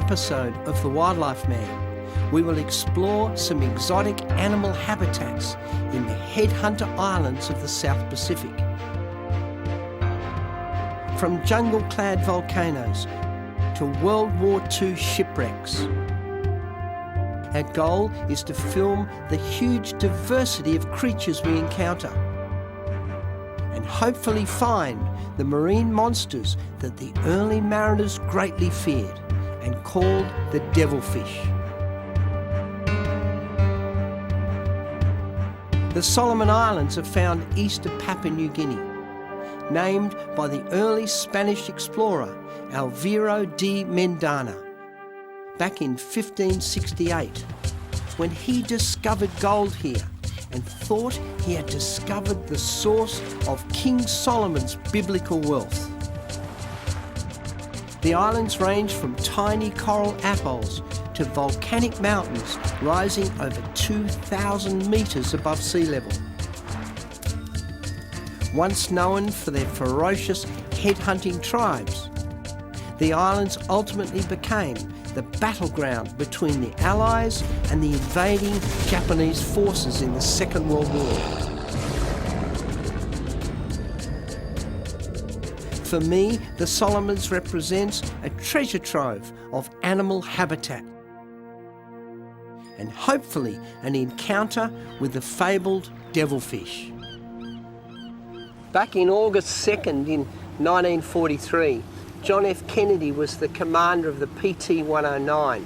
episode of The Wildlife Man, we will explore some exotic animal habitats in the Headhunter Islands of the South Pacific. From jungle-clad volcanoes to World War II shipwrecks. Our goal is to film the huge diversity of creatures we encounter and hopefully find the marine monsters that the early mariners greatly feared and called the devilfish. The Solomon Islands are found east of Papua New Guinea, named by the early Spanish explorer Alvaro de Mendana back in 1568, when he discovered gold here and thought he had discovered the source of King Solomon's biblical wealth. The islands range from tiny coral atolls to volcanic mountains rising over 2,000 metres above sea level. Once known for their ferocious headhunting tribes, the islands ultimately became the battleground between the Allies and the invading Japanese forces in the Second World War. For me, the Solomons represents a treasure trove of animal habitat and hopefully an encounter with the fabled devilfish. Back in August 2nd in 1943, John F. Kennedy was the commander of the PT-109.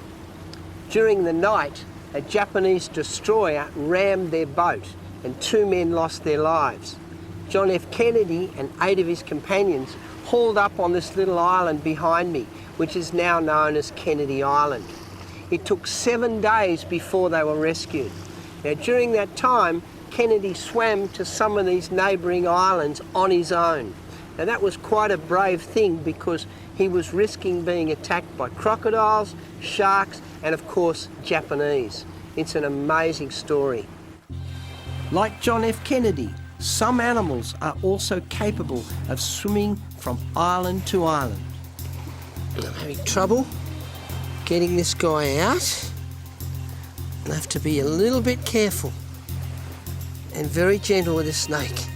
During the night, a Japanese destroyer rammed their boat and 2 men lost their lives. John F. Kennedy and 8 of his companions hauled up on this little island behind me, which is now known as Kennedy Island. It took 7 days before they were rescued. Now, during that time, Kennedy swam to some of these neighbouring islands on his own. Now that was quite a brave thing because he was risking being attacked by crocodiles, sharks, and of course, Japanese. It's an amazing story. Like John F. Kennedy, some animals are also capable of swimming from island to island. I'm having trouble getting this guy out. I have to be a little bit careful and very gentle with this snake.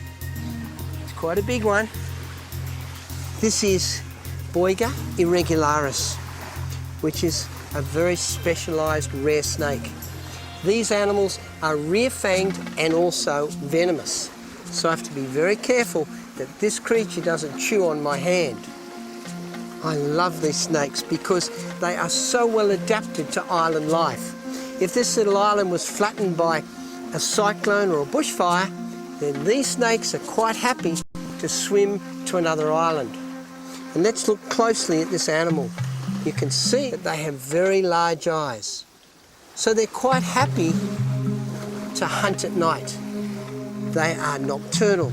It's quite a big one. This is Boiger Irregularis, which is a very specialised rare snake. These animals are rear-fanged and also venomous, so I have to be very careful that this creature doesn't chew on my hand. I love these snakes because they are so well adapted to island life. If this little island was flattened by a cyclone or a bushfire, then these snakes are quite happy to swim to another island. And let's look closely at this animal. You can see that they have very large eyes. So they're quite happy to hunt at night. They are nocturnal,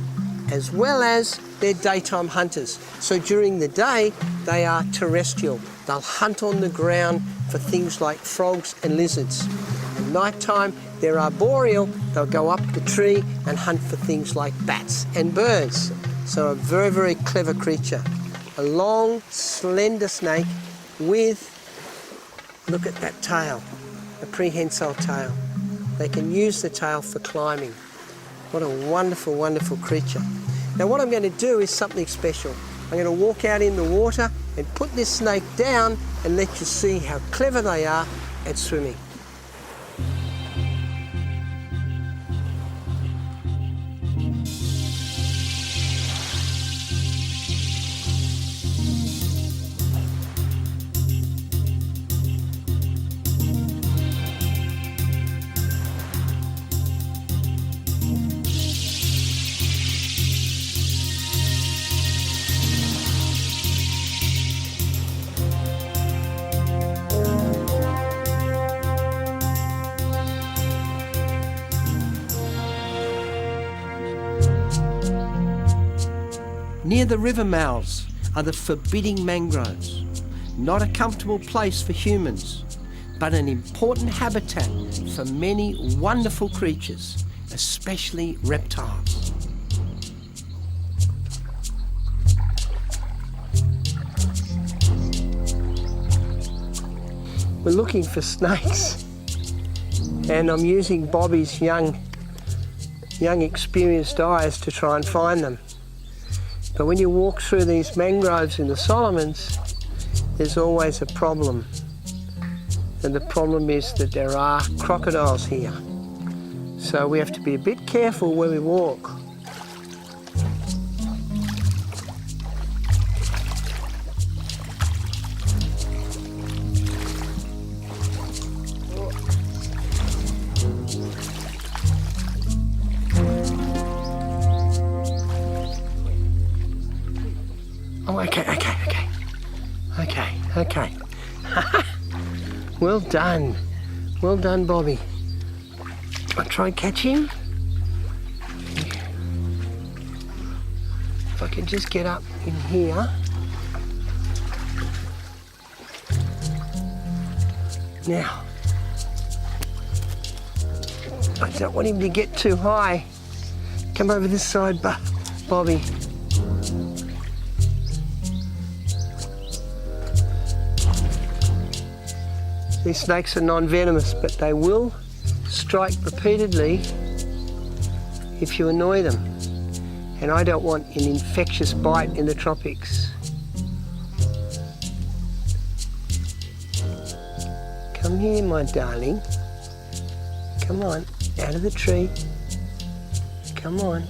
as well as they're daytime hunters. So during the day, they are terrestrial. They'll hunt on the ground for things like frogs and lizards. At night time, they're arboreal. They'll go up the tree and hunt for things like bats and birds. So a very, very clever creature. A long, slender snake with, look at that tail, a prehensile tail. They can use the tail for climbing. What a wonderful, wonderful creature. Now what I'm going to do is something special. I'm going to walk out in the water and put this snake down and let you see how clever they are at swimming. Near the river mouths are the forbidding mangroves, not a comfortable place for humans, but an important habitat for many wonderful creatures, especially reptiles. We're looking for snakes, and I'm using Bobby's young experienced eyes to try and find them. But when you walk through these mangroves in the Solomons, there's always a problem. And the problem is that there are crocodiles here. So we have to be a bit careful where we walk. Oh, okay. Well done, Bobby. I'll try and catch him. If I can just get up in here. Now, I don't want him to get too high. Come over this side, Bobby. These snakes are non-venomous, but they will strike repeatedly if you annoy them. And I don't want an infectious bite in the tropics. Come here, my darling. Come on, out of the tree. Come on.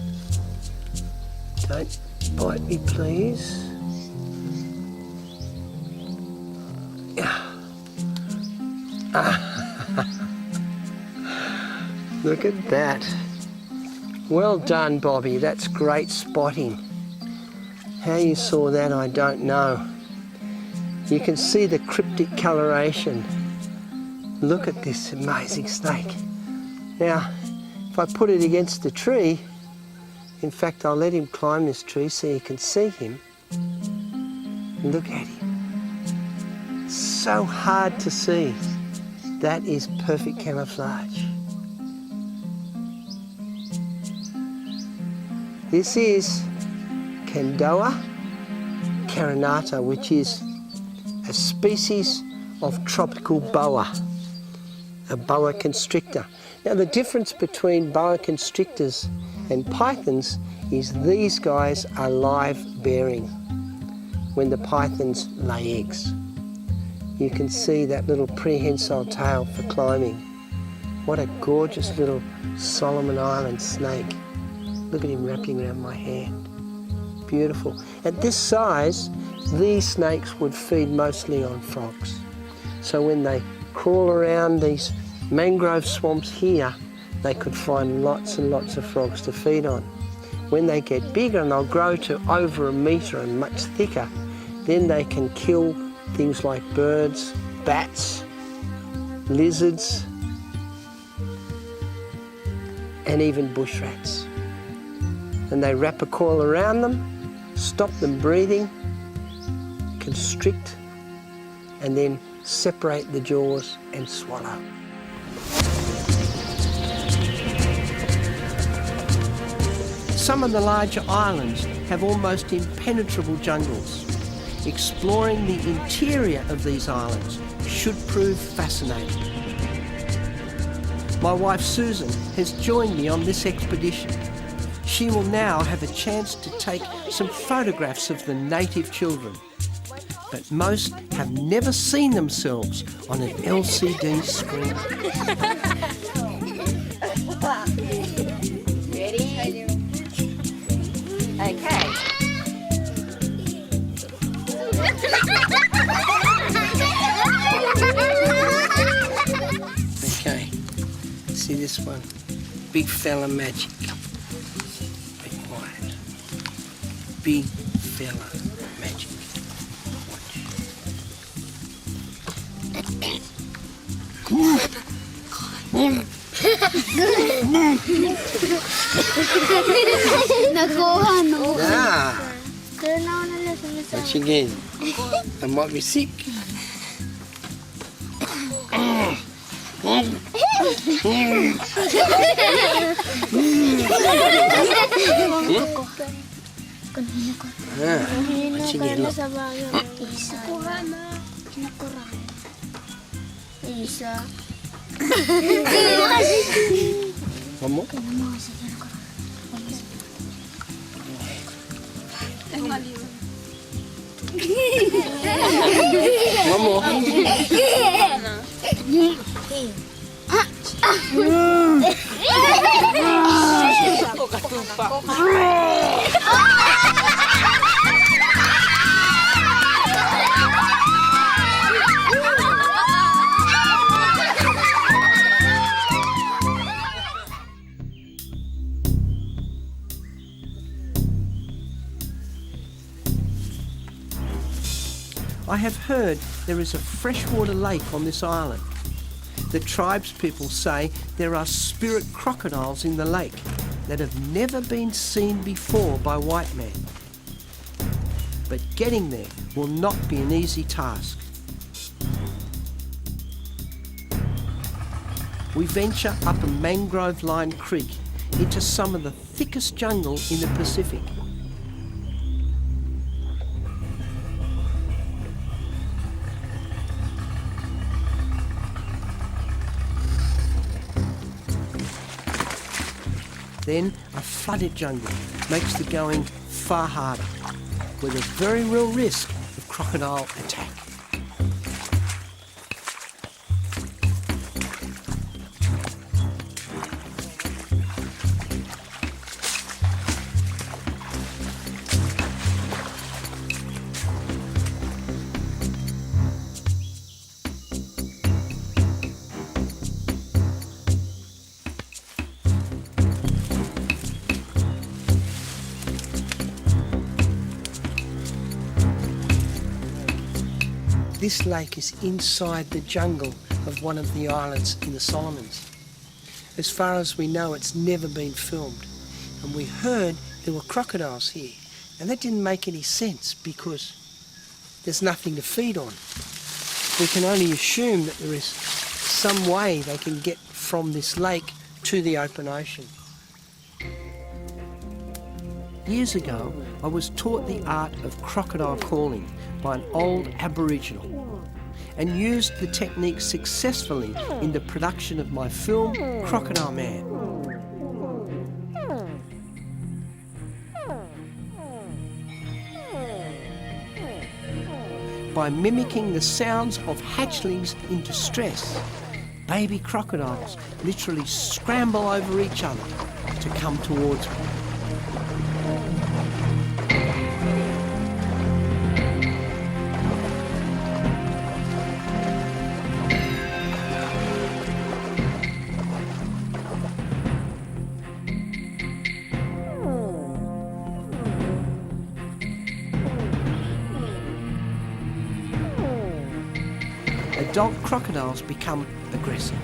Don't bite me, please. Look at that. Well done, Bobby. That's great spotting. How you saw that, I don't know. You can see the cryptic coloration. Look at this amazing snake. Now, if I put it against the tree, in fact, I'll let him climb this tree so you can see him. Look at him. So hard to see. That is perfect camouflage. This is Candoa Caronata, which is a species of tropical boa, a boa constrictor. Now the difference between boa constrictors and pythons is these guys are live bearing when the pythons lay eggs. You can see that little prehensile tail for climbing. What a gorgeous little Solomon Island snake. Look at him wrapping around my hand. Beautiful. At this size, these snakes would feed mostly on frogs. So when they crawl around these mangrove swamps here, they could find lots and lots of frogs to feed on. When they get bigger and they'll grow to over 1 metre and much thicker, then they can kill things like birds, bats, lizards, and even bush rats. And they wrap a coil around them, stop them breathing, constrict, and then separate the jaws and swallow. Some of the larger islands have almost impenetrable jungles. Exploring the interior of these islands should prove fascinating. My wife Susan has joined me on this expedition. She will now have a chance to take some photographs of the native children, but most have never seen themselves on an LCD screen. Ready? Okay. Okay, see this one? Big fella magic. Big white. Big fella magic. Nakuha no. Ah, once again, I might be sick. Once again, look. Bisa. One more. One more. I have heard there is a freshwater lake on this island. The tribespeople say there are spirit crocodiles in the lake that have never been seen before by white men. But getting there will not be an easy task. We venture up a mangrove-lined creek into some of the thickest jungle in the Pacific. Then a flooded jungle makes the going far harder, with a very real risk of crocodile attack. This lake is inside the jungle of one of the islands in the Solomons. As far as we know, it's never been filmed. And we heard there were crocodiles here. And that didn't make any sense because there's nothing to feed on. We can only assume that there is some way they can get from this lake to the open ocean. Years ago, I was taught the art of crocodile calling by an old Aboriginal and used the technique successfully in the production of my film, Crocodile Man. By mimicking the sounds of hatchlings in distress, baby crocodiles literally scramble over each other to come towards me. Adult crocodiles become aggressive.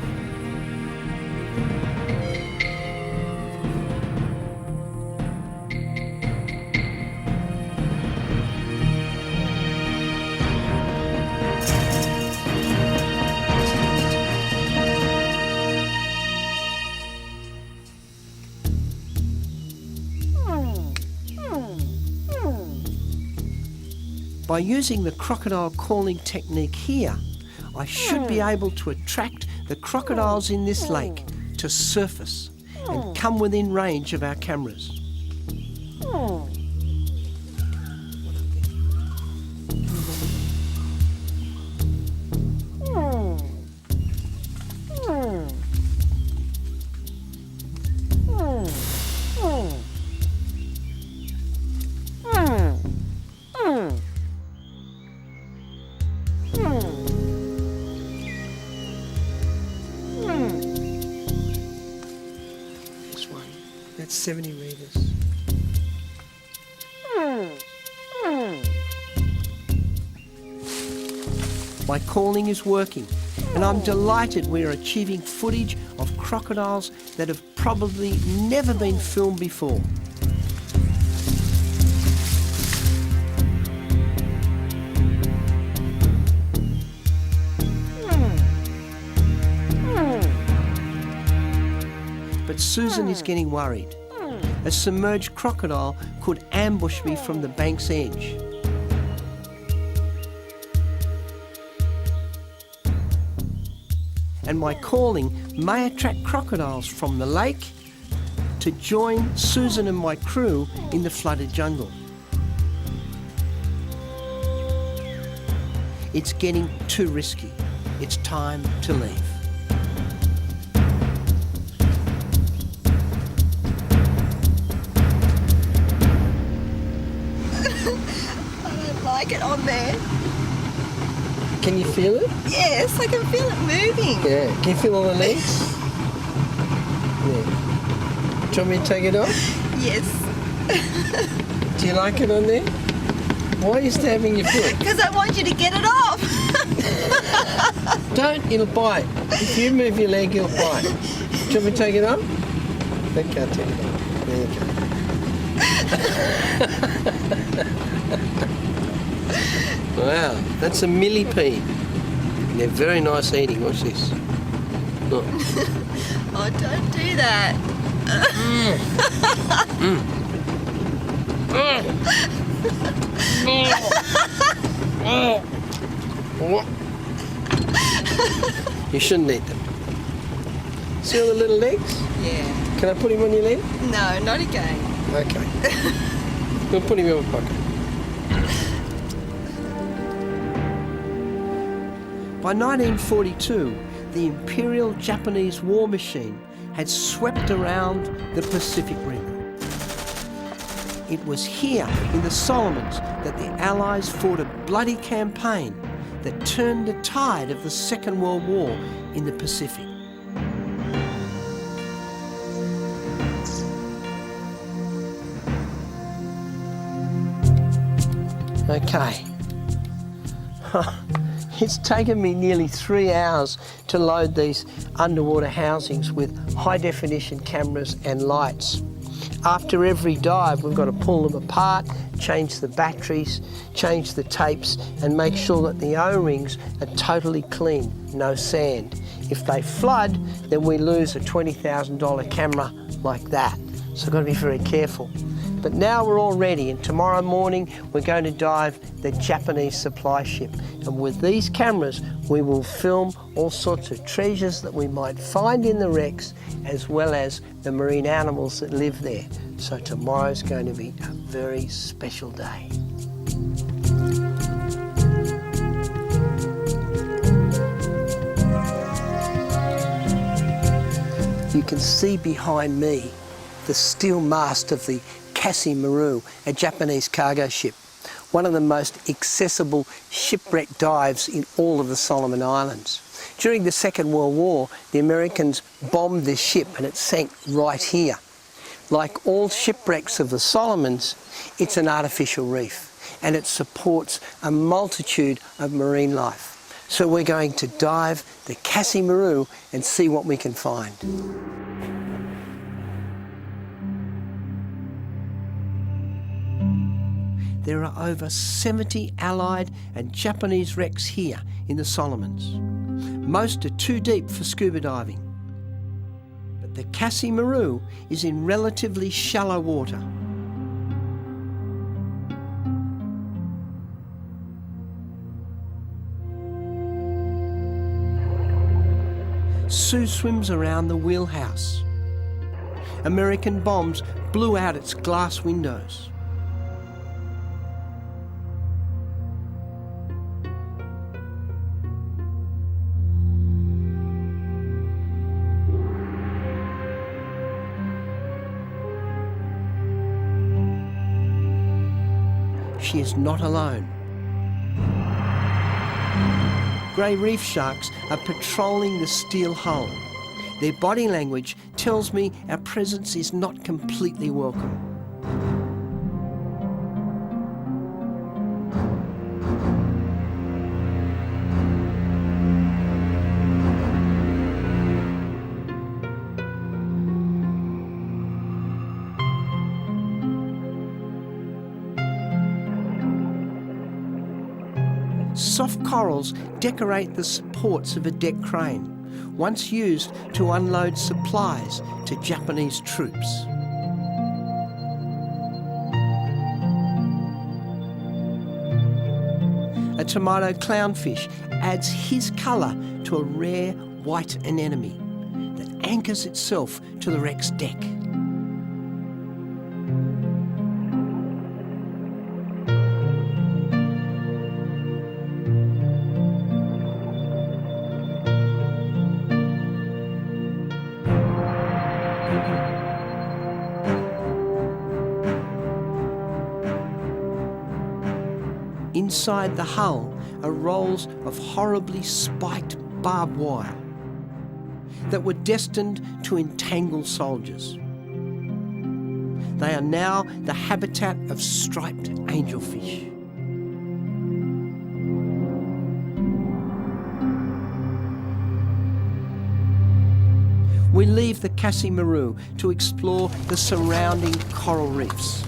By using the crocodile calling technique here, I should be able to attract the crocodiles in this lake to surface and come within range of our cameras. That's 70 metres. My calling is working, and I'm delighted we are achieving footage of crocodiles that have probably never been filmed before. But Susan is getting worried. A submerged crocodile could ambush me from the bank's edge. and my calling may attract crocodiles from the lake to join Susan and my crew in the flooded jungle. It's getting too risky. It's time to leave. I don't like it on there. Can you feel it? Yes, I can feel it moving. Yeah. Can you feel all the legs? Yeah. Do you want me to take it off? Yes. Do you like it on there? Why are you stabbing your foot? Because I want you to get it off. Don't, it'll bite. If you move your leg, it'll bite. Do you want me to take it off? Okay, I'll take it off. There you go. Wow, that's a millipede. They're very nice eating. Watch this. Look. Oh, don't do that. You shouldn't eat them. See all the little legs? Yeah. Can I put him on your leg? No, not again. Okay. We'll put him in my pocket. By 1942, the Imperial Japanese war machine had swept around the Pacific Rim. It was here in the Solomons that the Allies fought a bloody campaign that turned the tide of the Second World War in the Pacific. Okay. It's taken me nearly 3 hours to load these underwater housings with high-definition cameras and lights. After every dive, we've got to pull them apart, change the batteries, change the tapes, and make sure that the O-rings are totally clean, no sand. If they flood, then we lose a $20,000 camera like that. So we've got to be very careful. But now we're all ready, and tomorrow morning we're going to dive the Japanese supply ship. And with these cameras, we will film all sorts of treasures that we might find in the wrecks, as well as the marine animals that live there. So tomorrow's going to be a very special day. You can see behind me the steel mast of the Cassie Maru, a Japanese cargo ship, one of the most accessible shipwreck dives in all of the Solomon Islands. During the Second World War, the Americans bombed this ship and it sank right here. Like all shipwrecks of the Solomons, it's an artificial reef and it supports a multitude of marine life. So we're going to dive the Cassie Maru and see what we can find. There are over 70 Allied and Japanese wrecks here in the Solomons. Most are too deep for scuba diving. But the Cassie Maru is in relatively shallow water. Sue swims around the wheelhouse. American bombs blew out its glass windows. She is not alone. Grey reef sharks are patrolling the steel hull. Their body language tells me our presence is not completely welcome. Soft corals decorate the supports of a deck crane, once used to unload supplies to Japanese troops. A tomato clownfish adds his colour to a rare white anemone that anchors itself to the wreck's deck. Inside the hull are rolls of horribly spiked barbed wire that were destined to entangle soldiers. They are now the habitat of striped angelfish. We leave the Cassie Maru to explore the surrounding coral reefs.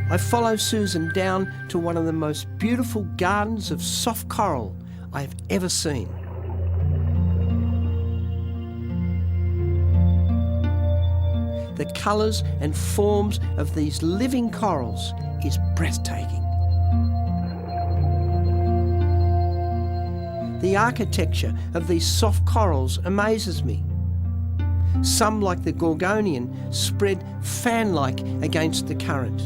I follow Susan down to one of the most beautiful gardens of soft coral I have ever seen. The colours and forms of these living corals is breathtaking. The architecture of these soft corals amazes me. Some, like the Gorgonian, spread fan-like against the current.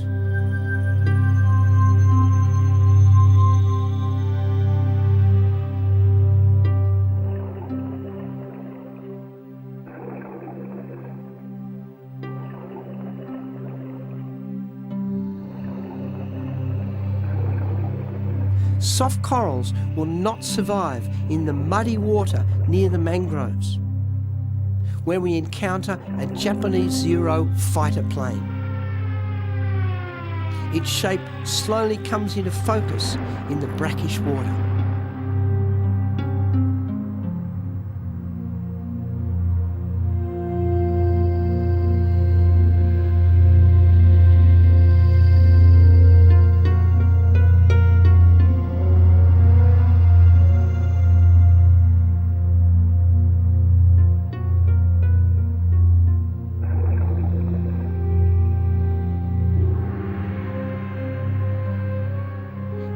Soft corals will not survive in the muddy water near the mangroves, where we encounter a Japanese Zero fighter plane. Its shape slowly comes into focus in the brackish water.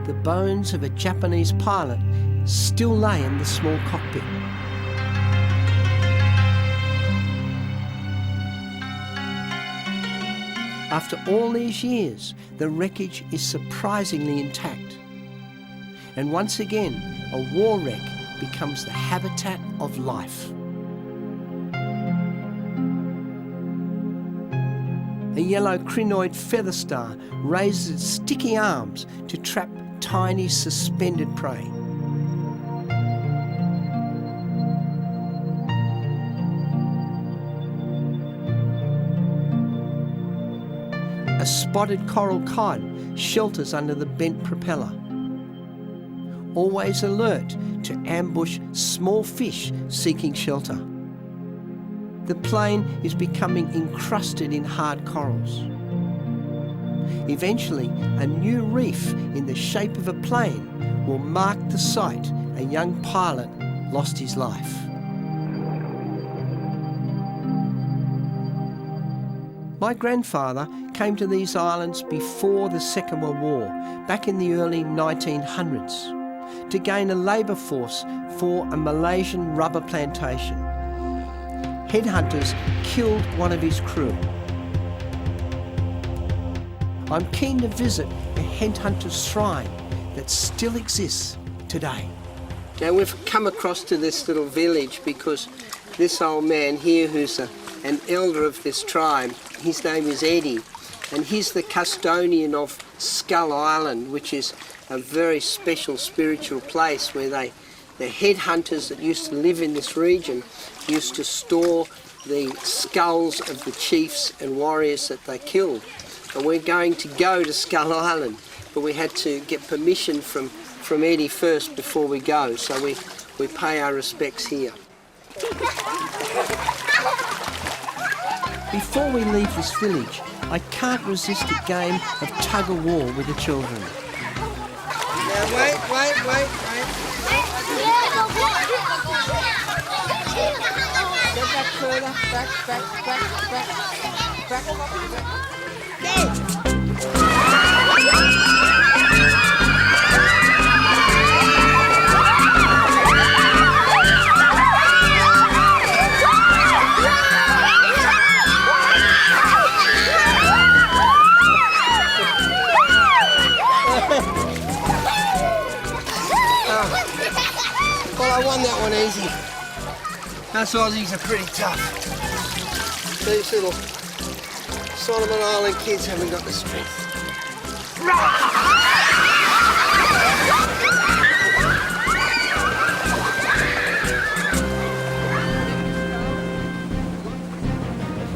The bones of a Japanese pilot still lay in the small cockpit. After all these years, the wreckage is surprisingly intact. And once again, a war wreck becomes the habitat of life. A yellow crinoid feather star raises its sticky arms to trap tiny suspended prey. A spotted coral cod shelters under the bent propeller, always alert to ambush small fish seeking shelter. The plane is becoming encrusted in hard corals. Eventually, a new reef in the shape of a plane will mark the site a young pilot lost his life. My grandfather came to these islands before the Second World War, back in the early 1900s, to gain a labour force for a Malaysian rubber plantation. Headhunters killed one of his crew. I'm keen to visit a headhunter's shrine that still exists today. Now we've come across to this little village because this old man here, who's an elder of this tribe, his name is Eddie, and he's the custodian of Skull Island, which is a very special spiritual place where the headhunters that used to live in this region used to store the skulls of the chiefs and warriors that they killed. And we're going to go to Skull Island, but we had to get permission from Eddie first before we go, so we pay our respects here. Before we leave this village, I can't resist a game of tug-of-war with the children. Now wait. Get back further, back. Well, I won that one easy. Us Aussies are pretty tough. These little Solomon Island kids haven't got the strength.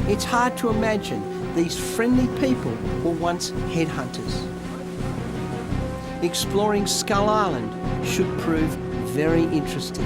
It's hard to imagine these friendly people were once headhunters. Exploring Skull Island should prove very interesting.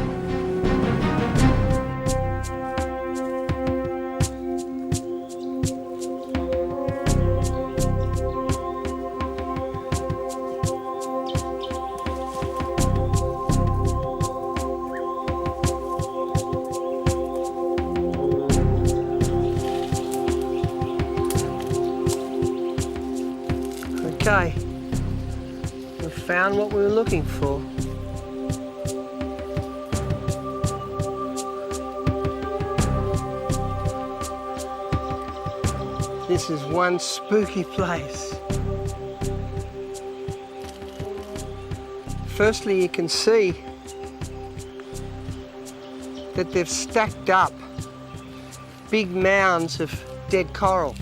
Okay, we found what we were looking for. This is one spooky place. Firstly, you can see that they've stacked up big mounds of dead coral.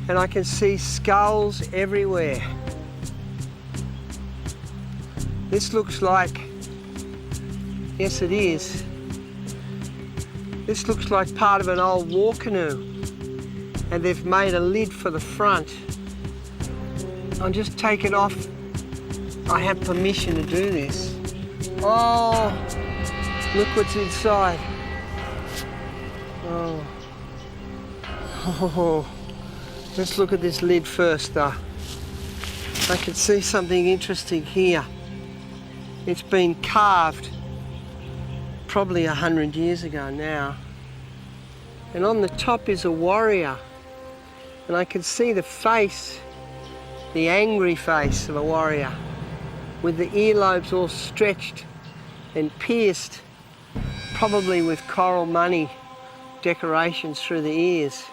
And I can see skulls everywhere. This looks like, yes it is, this looks like part of an old war canoe, and they've made a lid for the front. I'll just take it off. I have permission to do this. Oh, look what's inside. Oh. Oh. Let's look at this lid first though. I can see something interesting here. It's been carved probably 100 years ago now. And on the top is a warrior. And I can see the face, the angry face of a warrior, with the earlobes all stretched and pierced, probably with coral money decorations through the ears.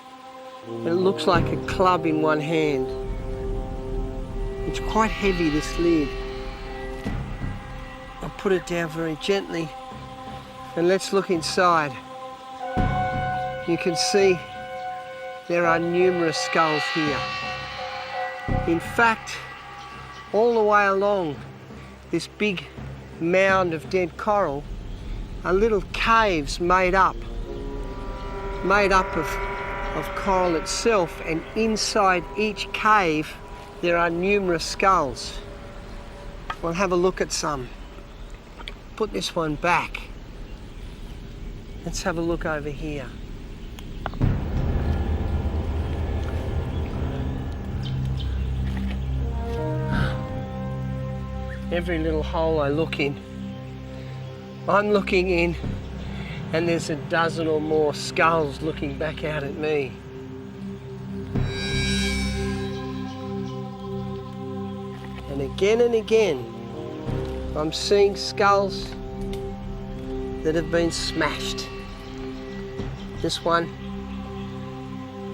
It looks like a club in one hand. It's quite heavy, this lid. I'll put it down very gently and let's look inside. You can see there are numerous skulls here. In fact, all the way along this big mound of dead coral are little caves made up of coral itself, and inside each cave there are numerous skulls. We'll have a look at some. Put this one back. Let's have a look over here. Every little hole I look in, I'm looking in, and there's a dozen or more skulls looking back out at me. And again, I'm seeing skulls that have been smashed. This one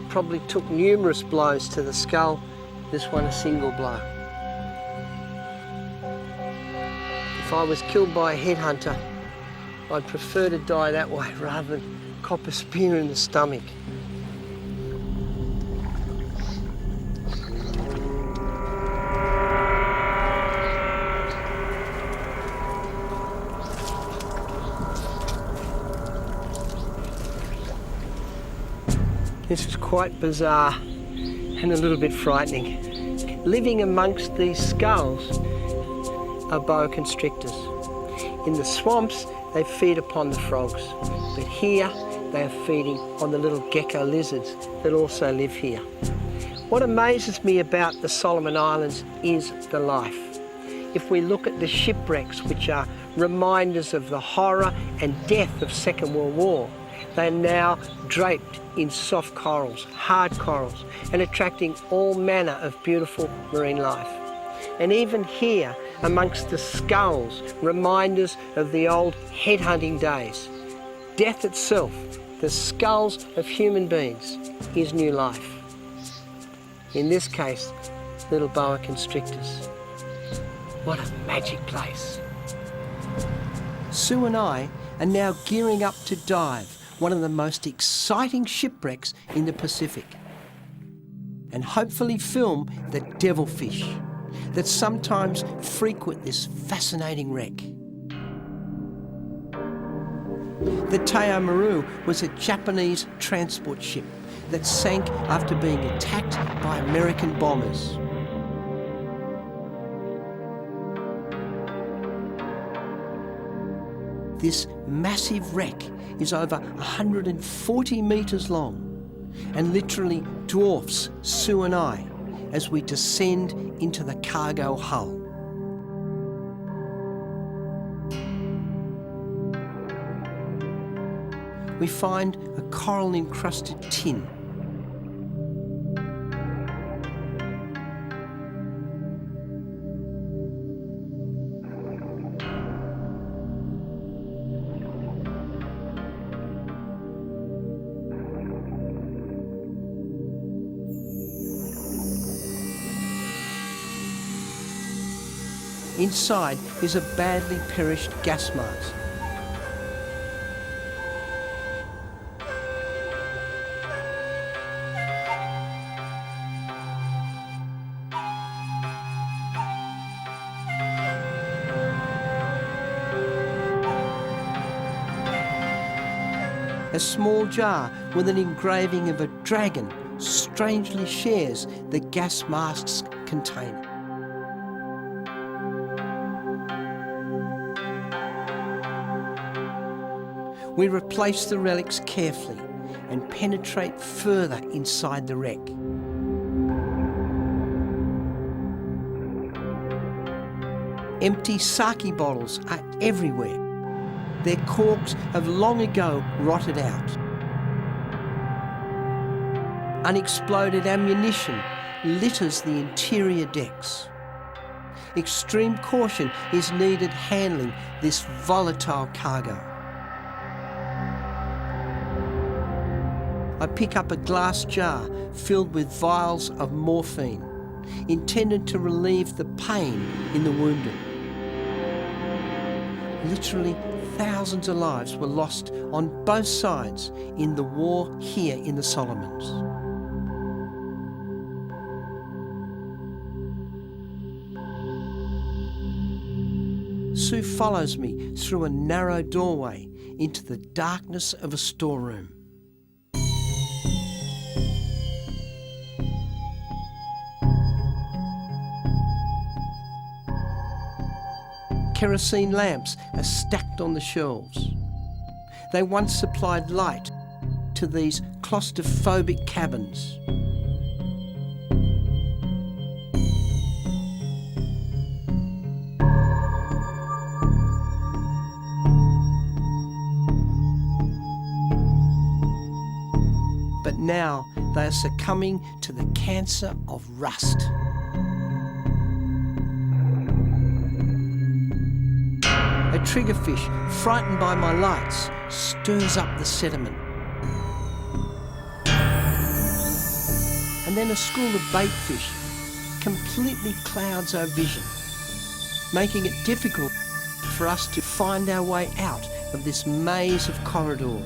probably took numerous blows to the skull, this one a single blow. If I was killed by a headhunter, I'd prefer to die that way rather than cop a spear in the stomach. This is quite bizarre and a little bit frightening. Living amongst these skulls are boa constrictors. In the swamps, they feed upon the frogs, but here they are feeding on the little gecko lizards that also live here. What amazes me about the Solomon Islands is the life. If we look at the shipwrecks, which are reminders of the horror and death of Second World War, They are now draped in soft corals, hard corals, and attracting all manner of beautiful marine life. And even here, amongst the skulls, reminders of the old headhunting days. Death itself, the skulls of human beings, is new life. In this case, little boa constrictors. What a magic place. Sue and I are now gearing up to dive one of the most exciting shipwrecks in the Pacific, and hopefully film the devilfish that sometimes frequent this fascinating wreck. The Cassie Maru was a Japanese transport ship that sank after being attacked by American bombers. This massive wreck is over 140 metres long and literally dwarfs Sue and I as we descend into the cargo hull. We find a coral-encrusted tin. Inside is a badly perished gas mask. A small jar with an engraving of a dragon strangely shares the gas mask's container. We replace the relics carefully and penetrate further inside the wreck. Empty sake bottles are everywhere. Their corks have long ago rotted out. Unexploded ammunition litters the interior decks. Extreme caution is needed handling this volatile cargo. I pick up a glass jar filled with vials of morphine, intended to relieve the pain in the wounded. Literally thousands of lives were lost on both sides in the war here in the Solomons. Sue follows me through a narrow doorway into the darkness of a storeroom. Kerosene lamps are stacked on the shelves. They once supplied light to these claustrophobic cabins. But now they are succumbing to the cancer of rust. A triggerfish, frightened by my lights, stirs up the sediment. And then a school of baitfish completely clouds our vision, making it difficult for us to find our way out of this maze of corridor.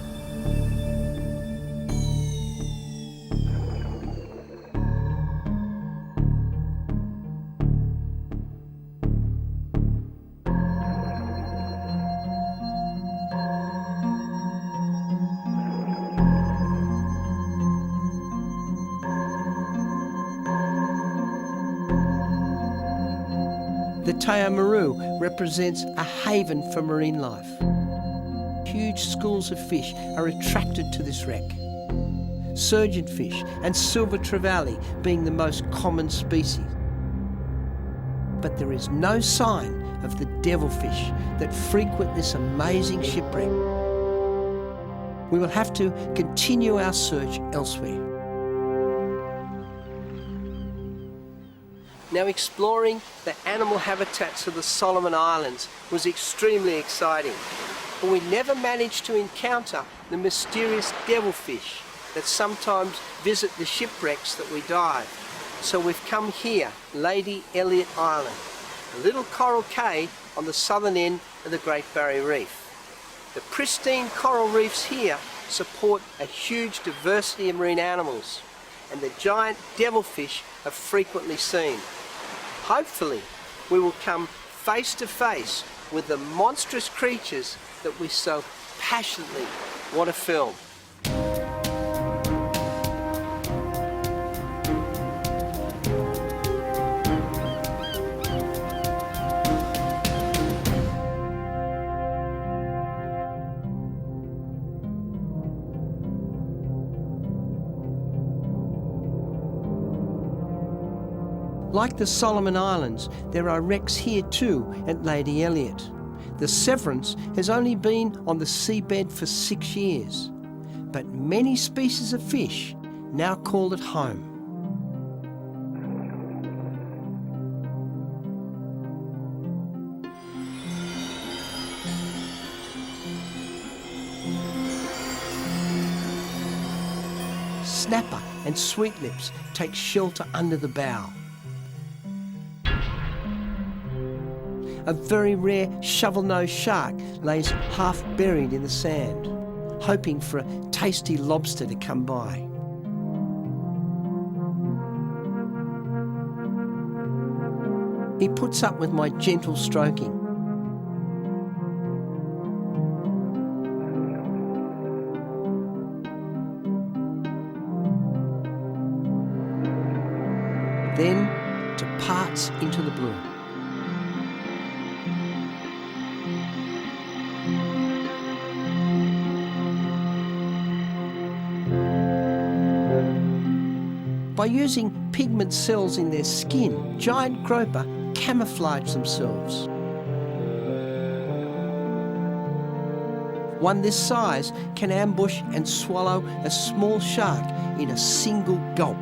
The Cassie Maru represents a haven for marine life. Huge schools of fish are attracted to this wreck. Surgeonfish and silver trevally being the most common species. But there is no sign of the devilfish that frequent this amazing shipwreck. We will have to continue our search elsewhere. Now, exploring the animal habitats of the Solomon Islands was extremely exciting, but we never managed to encounter the mysterious devilfish that sometimes visit the shipwrecks that we dive. So we've come here, Lady Elliot Island, a little coral cay on the southern end of the Great Barrier Reef. The pristine coral reefs here support a huge diversity of marine animals, and the giant devilfish are frequently seen. Hopefully, we will come face to face with the monstrous creatures that we so passionately want to film. Like the Solomon Islands, there are wrecks here too at Lady Elliot. The Severance has only been on the seabed for 6 years, but many species of fish now call it home. Snapper and sweetlips take shelter under the bow. A very rare shovel-nosed shark lays half buried in the sand, hoping for a tasty lobster to come by. He puts up with my gentle stroking. Then departs into the blue. By using pigment cells in their skin, giant groper camouflage themselves. One this size can ambush and swallow a small shark in a single gulp.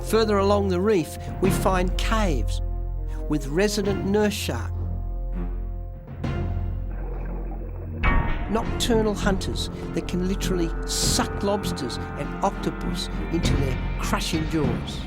Further along the reef, we find caves with resident nurse shark. Nocturnal hunters that can literally suck lobsters and octopus into their crushing jaws.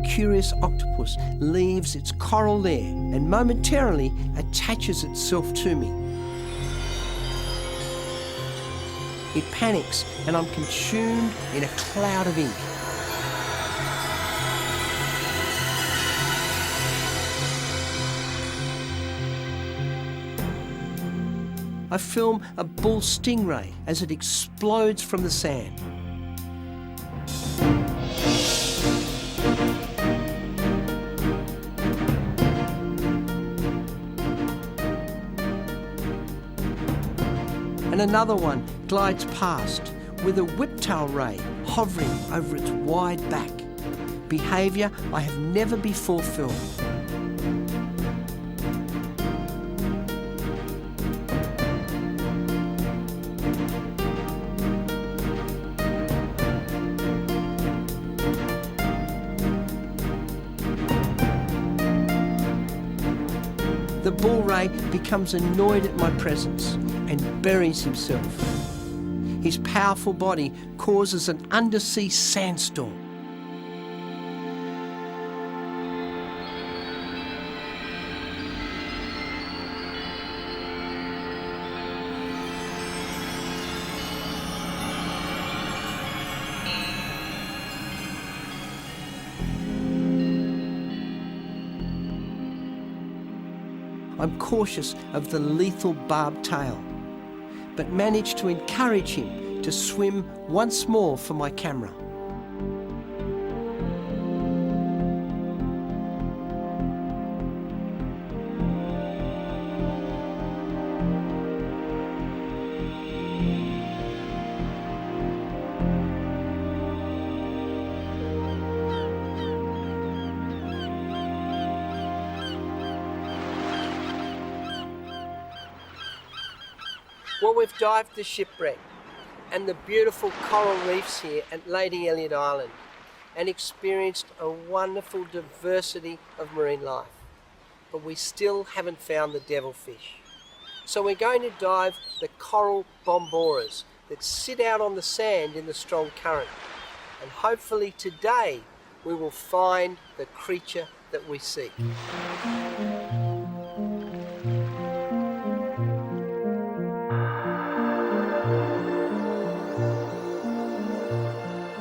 Curious octopus leaves its coral there and momentarily attaches itself to me. It panics and I'm consumed in a cloud of ink. I film a bull stingray as it explodes from the sand. And another one glides past with a whiptail ray hovering over its wide back. Behaviour I have never before filmed. The bull ray becomes annoyed at my presence and buries himself. His powerful body causes an undersea sandstorm. I'm cautious of the lethal barbed tail, but manage to encourage him to swim once more for my camera. Well, we've dived the shipwreck and the beautiful coral reefs here at Lady Elliot Island and experienced a wonderful diversity of marine life. But we still haven't found the devilfish. So we're going to dive the coral bomboras that sit out on the sand in the strong current. And hopefully today we will find the creature that we seek.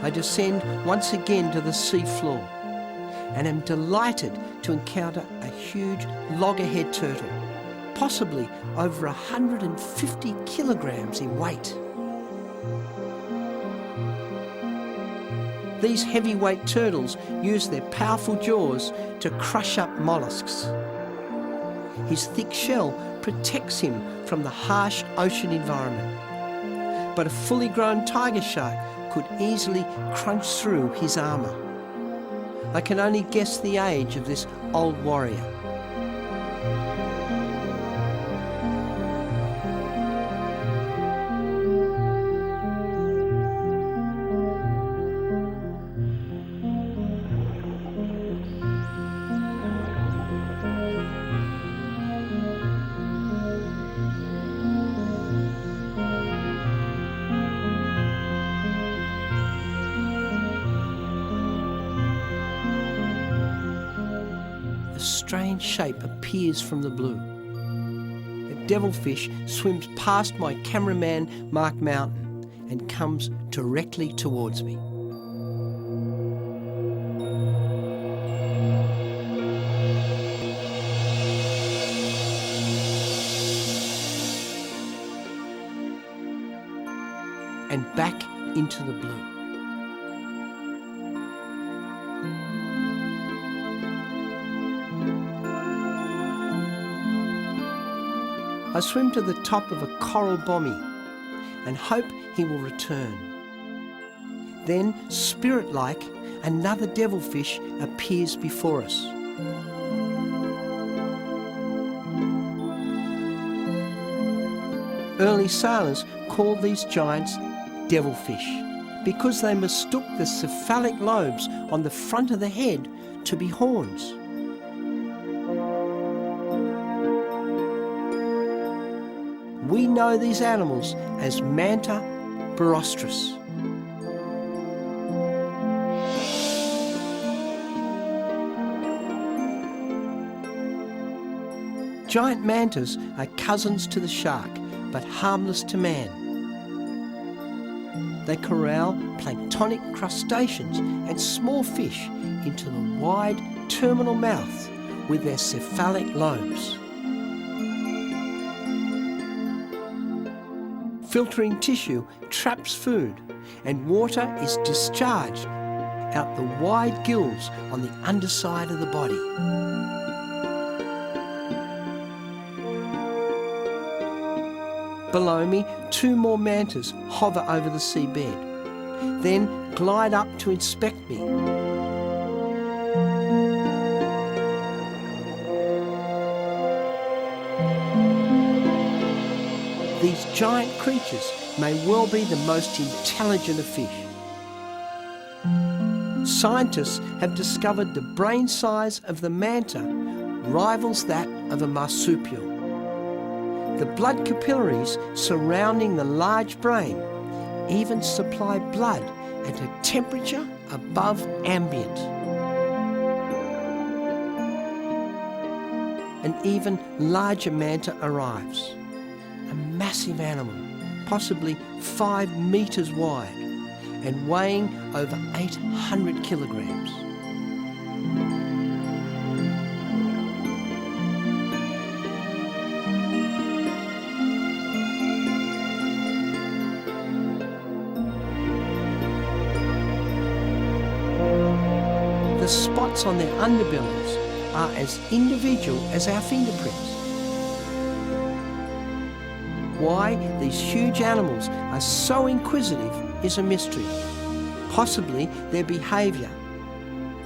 I descend once again to the sea floor and am delighted to encounter a huge loggerhead turtle, possibly over 150 kilograms in weight. These heavyweight turtles use their powerful jaws to crush up mollusks. His thick shell protects him from the harsh ocean environment, but a fully grown tiger shark could easily crunch through his armour. I can only guess the age of this old warrior. A strange shape appears from the blue. A devilfish swims past my cameraman Mark Mountain and comes directly towards me. And back into the blue. I swim to the top of a coral bommy and hope he will return. Then, spirit-like, another devilfish appears before us. Early sailors called these giants devilfish because they mistook the cephalic lobes on the front of the head to be horns. We know these animals as Manta barostris. Giant mantas are cousins to the shark, but harmless to man. They corral planktonic crustaceans and small fish into the wide terminal mouth with their cephalic lobes. Filtering tissue traps food, and water is discharged out the wide gills on the underside of the body. Below me, two more mantas hover over the seabed, then glide up to inspect me. These giant creatures may well be the most intelligent of fish. Scientists have discovered the brain size of the manta rivals that of a marsupial. The blood capillaries surrounding the large brain even supply blood at a temperature above ambient. An even larger manta arrives. A massive animal, possibly 5 metres wide and weighing over 800 kilograms. prints on their underbellies are as individual as our fingerprints. Why these huge animals are so inquisitive is a mystery. Possibly their behaviour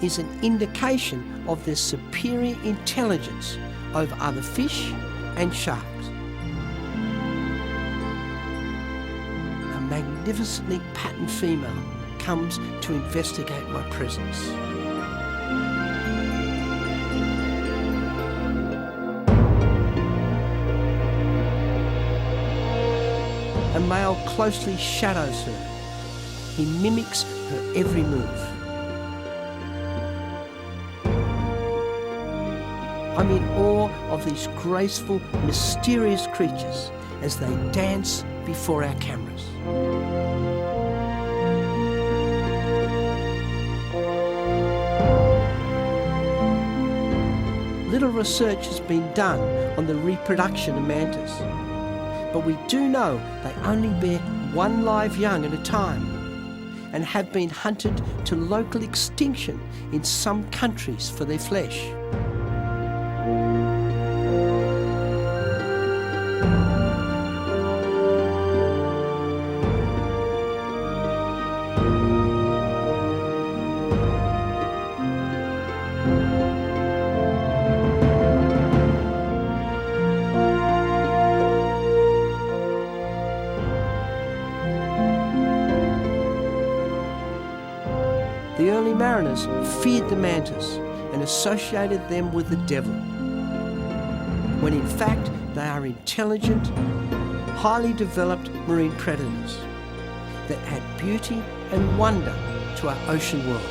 is an indication of their superior intelligence over other fish and sharks. A magnificently patterned female comes to investigate my presence. A male closely shadows her. He mimics her every move. I'm in awe of these graceful, mysterious creatures as they dance before our cameras. Little research has been done on the reproduction of mantas, but we do know they only bear one live young at a time and have been hunted to local extinction in some countries for their flesh. The early mariners feared the mantas and associated them with the devil, when in fact they are intelligent, highly developed marine predators that add beauty and wonder to our ocean world.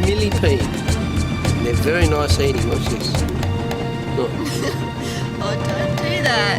Millipede. They're very nice eating. Watch this. Look. Oh, don't do that.